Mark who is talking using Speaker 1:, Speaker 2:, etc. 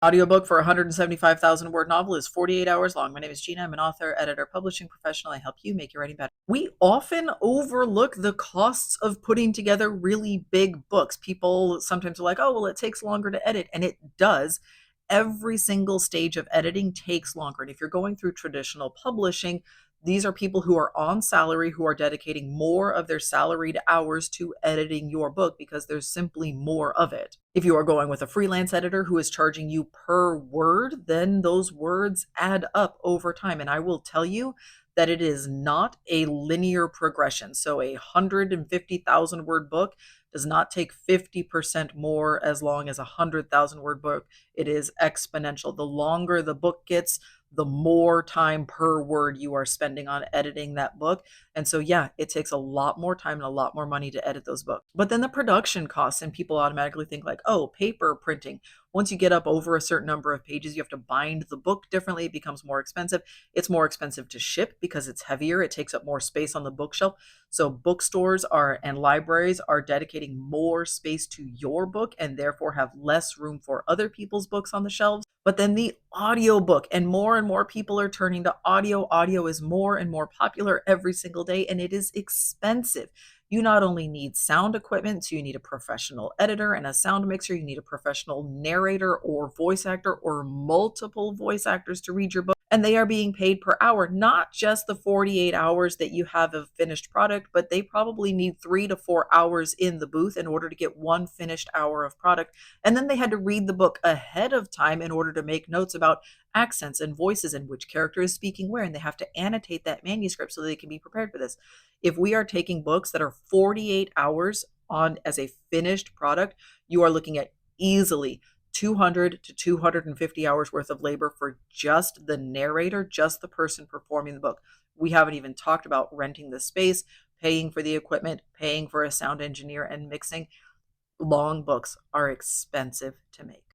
Speaker 1: Audiobook for a 175,000 word novel is 48 hours long. My name is Gina. I'm an author, editor, publishing professional. I help you make your writing better. We often overlook the costs of putting together really big books. People sometimes are like, oh, well, it takes longer to edit, and it does. Every single stage of editing takes longer. And if you're going through traditional publishing, these are people who are on salary who are dedicating more of their salaried hours to editing your book because there's simply more of it. If you are going with a freelance editor who is charging you per word, then those words add up over time. And I will tell you that it is not a linear progression. So a 150,000 word book does not take 50% more as long as a 100,000 word book. It is exponential. The longer the book gets, the more time per word you are spending on editing that book. And so, yeah, it takes a lot more time and a lot more money to edit those books. But then the production costs, and people automatically think like, oh, paper printing. Once you get up over a certain number of pages, you have to bind the book differently. It becomes more expensive. It's more expensive to ship because it's heavier. It takes up more space on the bookshelf. So bookstores are and libraries are dedicating more space to your book and therefore have less room for other people's books on the shelves. But then the audiobook, and more people are turning to audio. Audio is more and more popular every single day, and it is expensive. You not only need sound equipment, so you need a professional editor and a sound mixer, you need a professional narrator or voice actor or multiple voice actors to read your book. And they are being paid per hour, not just the 48 hours that you have of finished product, but they probably need 3 to 4 hours in the booth in order to get one finished hour of product. And then they had to read the book ahead of time in order to make notes about accents and voices and which character is speaking where. And they have to annotate that manuscript so they can be prepared for this. If we are taking books that are 48 hours on as a finished product, you are looking at easily 200 to 250 hours worth of labor for just the narrator, just the person performing the book. We haven't even talked about renting the space, paying for the equipment, paying for a sound engineer, and mixing. Long books are expensive to make.